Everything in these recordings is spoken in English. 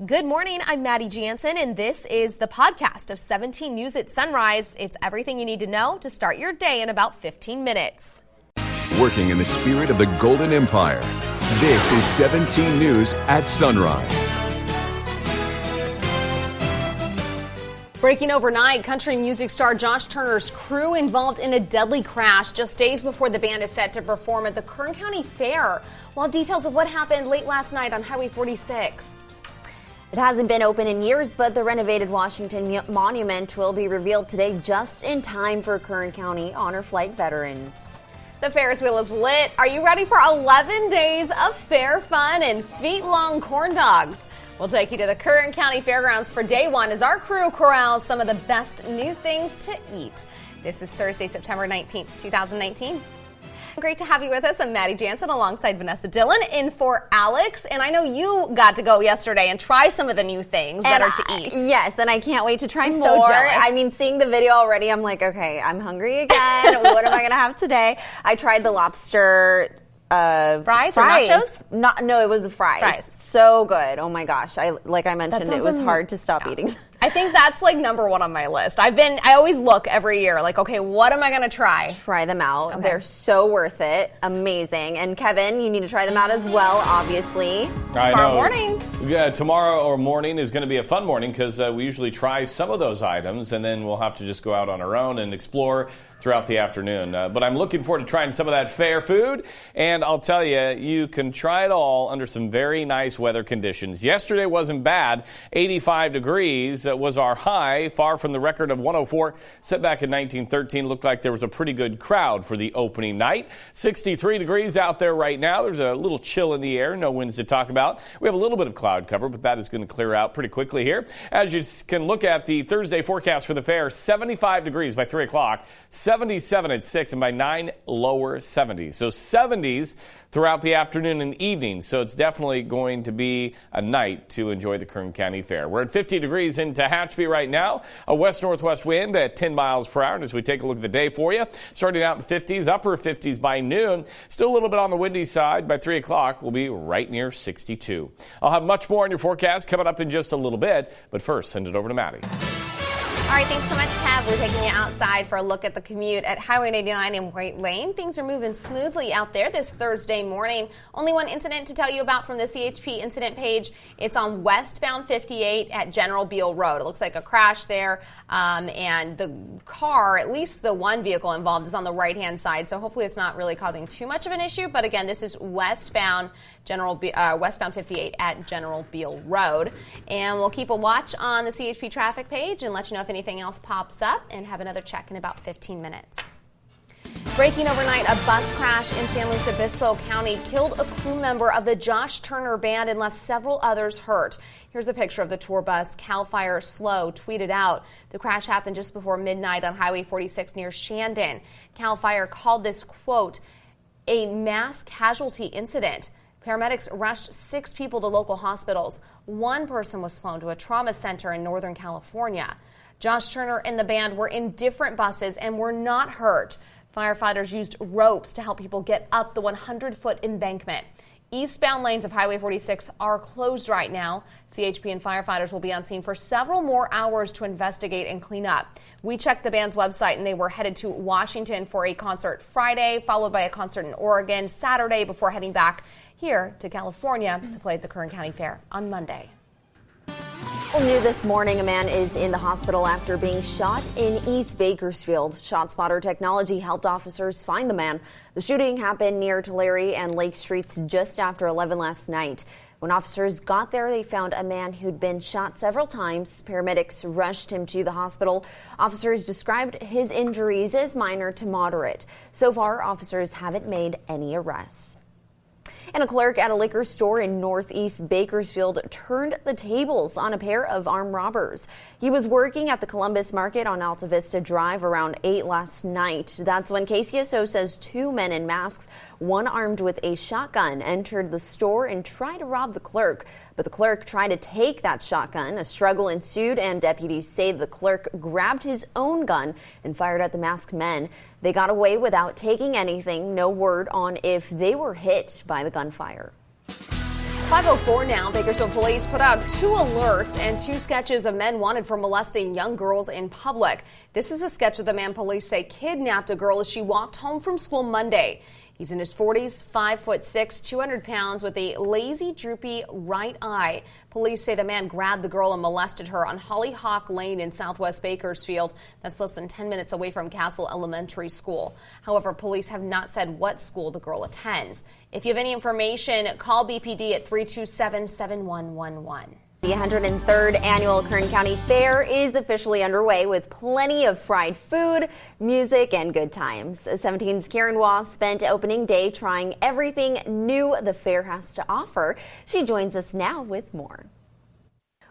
Good morning, I'm Maddie Jansen, and this is the podcast of 17 News at Sunrise. It's everything you need to know to start your day in about 15 minutes. Working in the spirit of the Golden Empire, this is 17 News at Sunrise. Breaking overnight, country music star Josh Turner's crew involved in a deadly crash just days before the band is set to perform at the Kern County Fair. While details of what happened late last night on Highway 46. It hasn't been open in years, but the renovated Washington Monument will be revealed today just in time for Kern County Honor Flight veterans. The Ferris wheel is lit. Are you ready for 11 days of fair fun and feet-long corn dogs? We'll take you to the Kern County Fairgrounds for day one as our crew corrals some of the best new things to eat. This is Thursday, September 19th, 2019. Great to have you with us. I'm Maddie Jansen alongside Vanessa Dillon in for Alex. And I know you got to go yesterday and try some of the new things that are to eat. Yes, and I can't wait to try more. So jealous. I mean, seeing the video already, I'm like, okay, I'm hungry again. What am I going to have today? I tried the lobster fries or nachos? No, it was the fries. So good. Oh my gosh. Like I mentioned, it was hard to stop eating. I think that's like number one on my list. I always look every year like, okay, what am I going to try? Try them out. Okay. They're so worth it. Amazing. And Kevin, you need to try them out as well, obviously. Tomorrow morning. Yeah, tomorrow or morning is going to be a fun morning because we usually try some of those items and then we'll have to just go out on our own and explore throughout the afternoon. But I'm looking forward to trying some of that fair food. And I'll tell you, you can try it all under some very nice weather conditions. Yesterday wasn't bad. 85 degrees was our high, far from the record of 104 set back in 1913. Looked like there was a pretty good crowd for the opening night. 63 degrees out there right now. There's a little chill in the air. No winds to talk about. We have a little bit of cloud cover, but that is going to clear out pretty quickly here. As you can look at the Thursday forecast for the fair, 75 degrees by 3 o'clock. 77 at 6, and by 9, lower 70s. So 70s throughout the afternoon and evening. So it's definitely going to be a night to enjoy the Kern County Fair. We're at 50 degrees in Tehachapi right now. A west-northwest wind at 10 miles per hour. And as we take a look at the day for you, starting out in the 50s, upper 50s by noon. Still a little bit on the windy side. By 3 o'clock, we'll be right near 62. I'll have much more on your forecast coming up in just a little bit. But first, send it over to Maddie. All right, thanks so much, Kev. We're taking you outside for a look at the commute at Highway 89 in White Lane. Things are moving smoothly out there this Thursday morning. Only one incident to tell you about from the CHP incident page. It's on westbound 58 at General Beale Road. It looks like a crash there, and the car, at least the one vehicle involved, is on the right-hand side, so hopefully it's not really causing too much of an issue. But again, this is westbound 58 at General Beale Road. And we'll keep a watch on the CHP traffic page and let you know if anything else pops up, and have another check in about 15 minutes. Breaking overnight, a bus crash in San Luis Obispo County killed a crew member of the Josh Turner Band and left several others hurt. Here's a picture of the tour bus. Cal Fire Slow tweeted out. The crash happened just before midnight on Highway 46 near Shandon. Cal Fire called this, quote, a mass casualty incident. Paramedics rushed 6 people to local hospitals. 1 person was flown to a trauma center in Northern California. Josh Turner and the band were in different buses and were not hurt. Firefighters used ropes to help people get up the 100-foot embankment. Eastbound lanes of Highway 46 are closed right now. CHP and firefighters will be on scene for several more hours to investigate and clean up. We checked the band's website and they were headed to Washington for a concert Friday, followed by a concert in Oregon Saturday before heading back here to California to play at the Kern County Fair on Monday. Well, new this morning, a man is in the hospital after being shot in East Bakersfield. ShotSpotter technology helped officers find the man. The shooting happened near Tulare and Lake Streets just after 11 last night. When officers got there, they found a man who'd been shot several times. Paramedics rushed him to the hospital. Officers described his injuries as minor to moderate. So far, officers haven't made any arrests. And a clerk at a liquor store in Northeast Bakersfield turned the tables on a pair of armed robbers. He was working at the Columbus Market on Alta Vista Drive around 8 last night. That's when KCSO says 2 men in masks, one armed with a shotgun, entered the store and tried to rob the clerk. But the clerk tried to take that shotgun. A struggle ensued, and deputies say the clerk grabbed his own gun and fired at the masked men. They got away without taking anything. No word on if they were hit by the gunfire. 5:04 now. Bakersfield police put out 2 alerts and 2 sketches of men wanted for molesting young girls in public. This is a sketch of the man police say kidnapped a girl as she walked home from school Monday. He's in his 40s, 5'6", 200 pounds, with a lazy, droopy right eye. Police say the man grabbed the girl and molested her on Hollyhock Lane in southwest Bakersfield. That's less than 10 minutes away from Castle Elementary School. However, police have not said what school the girl attends. If you have any information, call BPD at 327-7111. The 103rd Annual Kern County Fair is officially underway with plenty of fried food, music, and good times. 17's Karen Waugh spent opening day trying everything new the fair has to offer. She joins us now with more.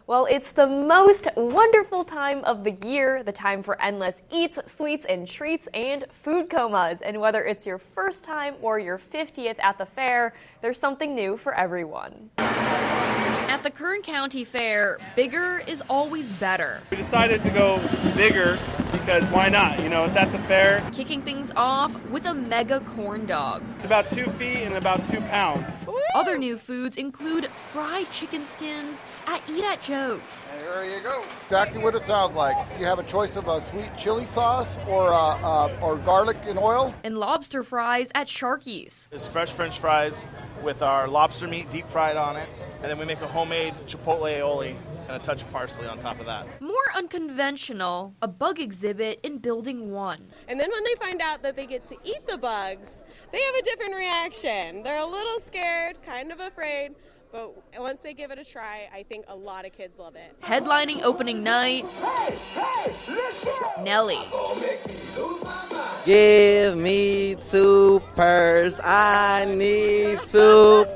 Well, it's the most wonderful time of the year, the time for endless eats, sweets, and treats, and food comas. And whether it's your first time or your 50th at the fair, there's something new for everyone. At the Kern County Fair, bigger is always better. We decided to go bigger because why not? You know, it's at the fair. Kicking things off with a mega corn dog. It's about 2 feet and about 2 pounds. Other new foods include fried chicken skins at Eat at Joe's. There you go. Exactly what it sounds like. You have a choice of a sweet chili sauce or garlic and oil. And lobster fries at Sharky's. It's fresh French fries with our lobster meat deep fried on it. And then we make a homemade chipotle aioli and a touch of parsley on top of that. More unconventional, a bug exhibit in Building 1. And then when they find out that they get to eat the bugs, they have a different reaction. They're a little scared, kind of afraid, but once they give it a try, I think a lot of kids love it. Headlining opening night, Nelly. Give me 2 purrs, I need 2,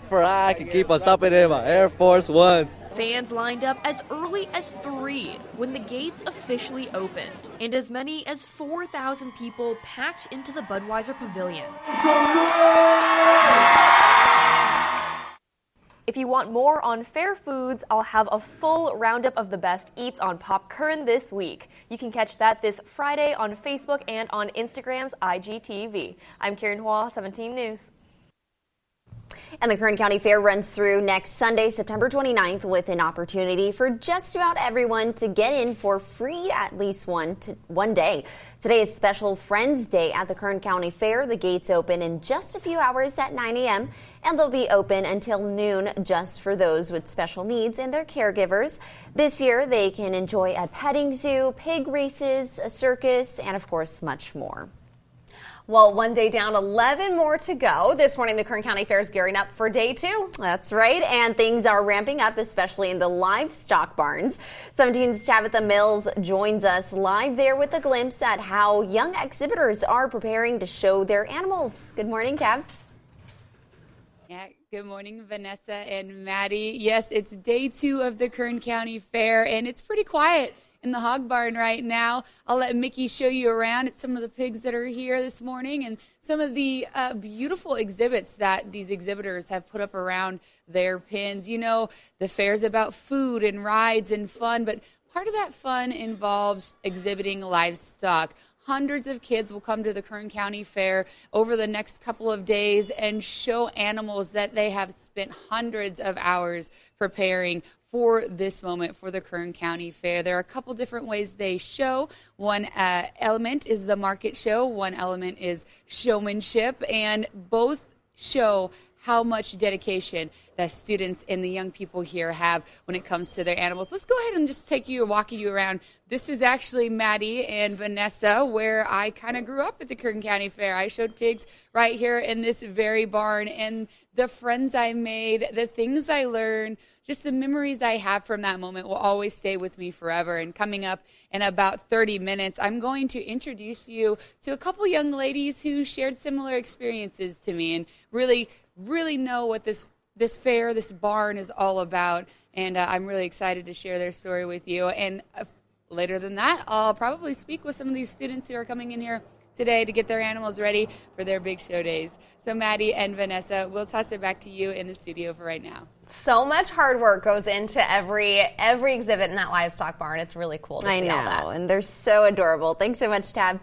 for I can keep on stopping in my Air Force Ones. Fans lined up as early as 3 when the gates officially opened, and as many as 4,000 people packed into the Budweiser Pavilion. If you want more on fair foods, I'll have a full roundup of the best eats on Pop Kern this week. You can catch that this Friday on Facebook and on Instagram's IGTV. I'm Karen Waugh, 17 News. And the Kern County Fair runs through next Sunday, September 29th, with an opportunity for just about everyone to get in for free at least one day. Today is Special Friends Day at the Kern County Fair. The gates open in just a few hours at 9 a.m. and they'll be open until noon just for those with special needs and their caregivers. This year, they can enjoy a petting zoo, pig races, a circus, and of course, much more. Well, one day down, 11 more to go. This morning, the Kern County Fair is gearing up for day 2. That's right, and things are ramping up, especially in the livestock barns. 17's Tabitha Mills joins us live there with a glimpse at how young exhibitors are preparing to show their animals. Good morning, Tab. Yeah, good morning, Vanessa and Maddie. Yes, it's day 2 of the Kern County Fair, and it's pretty quiet in the hog barn right now. I'll let Mickey show you around at some of the pigs that are here this morning and some of the beautiful exhibits that these exhibitors have put up around their pens. You know, the fair's about food and rides and fun, but part of that fun involves exhibiting livestock. Hundreds of kids will come to the Kern County Fair over the next couple of days and show animals that they have spent hundreds of hours preparing for this moment for the Kern County Fair. There are a couple different ways they show. One element is the market show. One element is showmanship, and both show how much dedication the students and the young people here have when it comes to their animals. Let's go ahead and just walk you around. This is actually Maddie and Vanessa, where I kind of grew up at the Kern County Fair. I showed pigs right here in this very barn, and the friends I made, the things I learned, just the memories I have from that moment will always stay with me forever. And coming up in about 30 minutes, I'm going to introduce you to a couple young ladies who shared similar experiences to me and really know what this fair, this barn is all about. And I'm really excited to share their story with you. And later than that, I'll probably speak with some of these students who are coming in here today to get their animals ready for their big show days. So Maddie and Vanessa, we'll toss it back to you in the studio for right now. So much hard work goes into every exhibit in that livestock barn. It's really cool to see all that. I know, and they're so adorable. Thanks so much, Tab.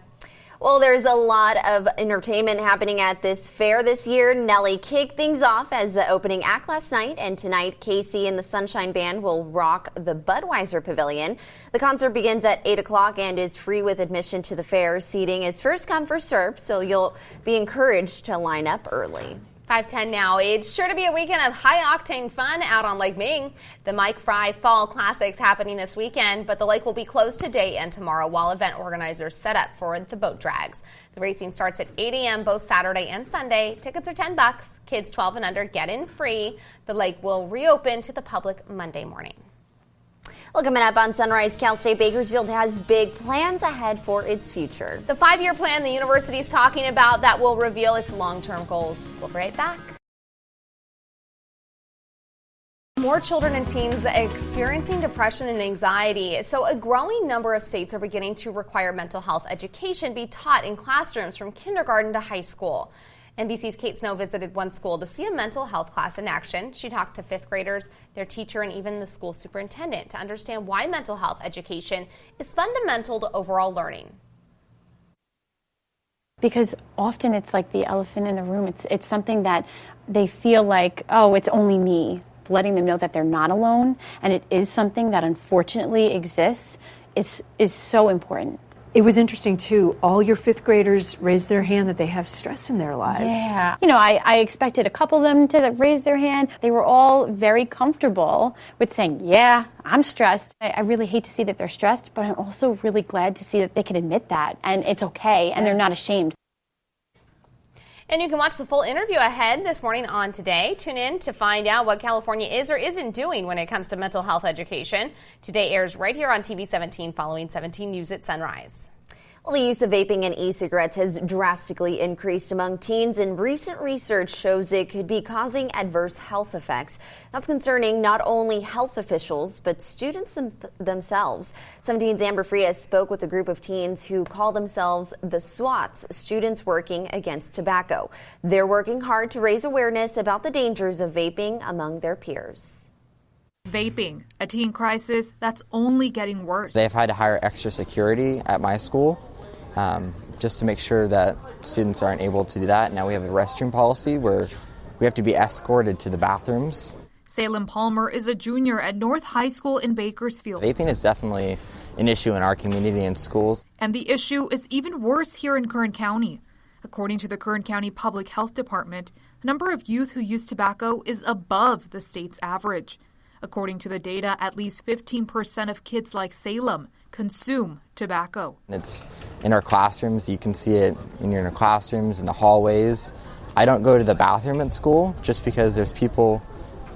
Well, there's a lot of entertainment happening at this fair this year. Nelly kicked things off as the opening act last night, and tonight Casey and the Sunshine Band will rock the Budweiser Pavilion. The concert begins at 8 o'clock and is free with admission to the fair. Seating is first come, first served, so you'll be encouraged to line up early. 5:10 now. It's sure to be a weekend of high-octane fun out on Lake Ming. The Mike Fry Fall Classic's happening this weekend, but the lake will be closed today and tomorrow while event organizers set up for the boat drags. The racing starts at 8 a.m. both Saturday and Sunday. Tickets are $10. Kids 12 and under get in free. The lake will reopen to the public Monday morning. Well, coming up on Sunrise, Cal State Bakersfield has big plans ahead for its future. The 5-year plan the university is talking about that will reveal its long-term goals. We'll be right back. More children and teens experiencing depression and anxiety. So a growing number of states are beginning to require mental health education be taught in classrooms from kindergarten to high school. NBC's Kate Snow visited one school to see a mental health class in action. She talked to 5th graders, their teacher, and even the school superintendent to understand why mental health education is fundamental to overall learning. Because often it's like the elephant in the room. It's something that they feel like, oh, it's only me. Letting them know that they're not alone, and it is something that unfortunately exists, is so important. It was interesting, too. All your 5th graders raised their hand that they have stress in their lives. Yeah. You know, I expected a couple of them to raise their hand. They were all very comfortable with saying, yeah, I'm stressed. I really hate to see that they're stressed, but I'm also really glad to see that they can admit that, and it's okay, and they're not ashamed. And you can watch the full interview ahead this morning on Today. Tune in to find out what California is or isn't doing when it comes to mental health education. Today airs right here on TV 17 following 17 News at Sunrise. Well, the use of vaping and e-cigarettes has drastically increased among teens, and recent research shows it could be causing adverse health effects. That's concerning not only health officials, but students themselves. 17's Amber Frias spoke with a group of teens who call themselves the SWATs, Students Working Against Tobacco. They're working hard to raise awareness about the dangers of vaping among their peers. Vaping, a teen crisis that's only getting worse. They've had to hire extra security at my school just to make sure that students aren't able to do that. Now we have a restroom policy where we have to be escorted to the bathrooms. Salem Palmer is a junior at North High School in Bakersfield. Vaping is definitely an issue in our community and schools. And the issue is even worse here in Kern County. According to the Kern County Public Health Department, the number of youth who use tobacco is above the state's average. According to the data, at least 15% of kids like Salem consume tobacco. It's in our classrooms. You can see it in your classrooms, in the hallways. I don't go to the bathroom at school just because there's people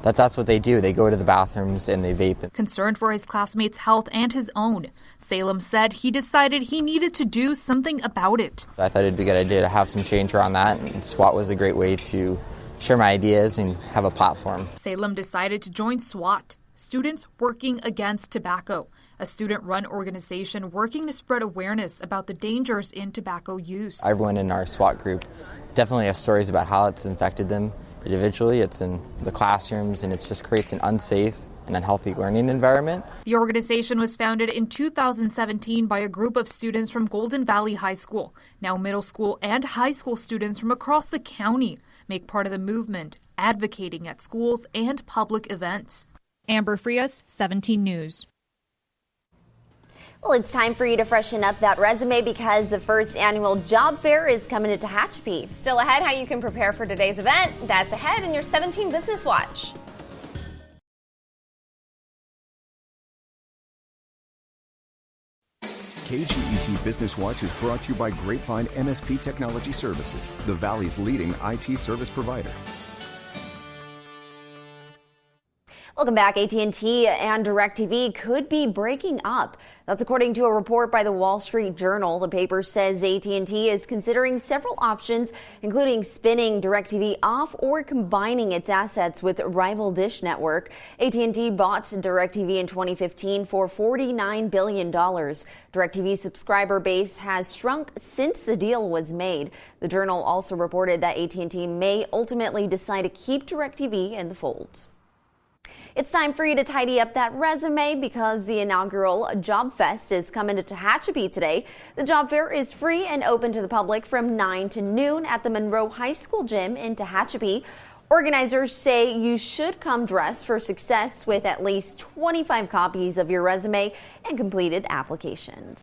that's what they do. They go to the bathrooms and they vape. Concerned for his classmates' health and his own, Salem said he decided he needed to do something about it. I thought it'd be a good idea to have some change around that, and SWAT was a great way to share my ideas and have a platform. Salem decided to join SWAT, Students Working Against Tobacco, a student-run organization working to spread awareness about the dangers in tobacco use. Everyone in our SWAT group definitely has stories about how it's infected them individually. It's in the classrooms, and it just creates an unsafe and unhealthy learning environment. The organization was founded in 2017 by a group of students from Golden Valley High School. Now middle school and high school students from across the county make part of the movement, advocating at schools and public events. Amber Frias, 17 News. Well, it's time for you to freshen up that resume because the first annual job fair is coming to Tehachapi. Still ahead, how you can prepare for today's event. That's ahead in your 17 Business Watch. KGET Business Watch is brought to you by Grapevine MSP Technology Services, the Valley's leading IT service provider. Welcome back. AT&T and DirecTV could be breaking up. That's according to a report by the Wall Street Journal. The paper says AT&T is considering several options, including spinning DirecTV off or combining its assets with rival Dish Network. AT&T bought DirecTV in 2015 for $49 billion. DirecTV's subscriber base has shrunk since the deal was made. The Journal also reported that AT&T may ultimately decide to keep DirecTV in the fold. It's time for you to tidy up that resume because the inaugural Job Fest is coming to Tehachapi today. The job fair is free and open to the public from 9 to noon at the Monroe High School gym in Tehachapi. Organizers say you should come dressed for success with at least 25 copies of your resume and completed applications.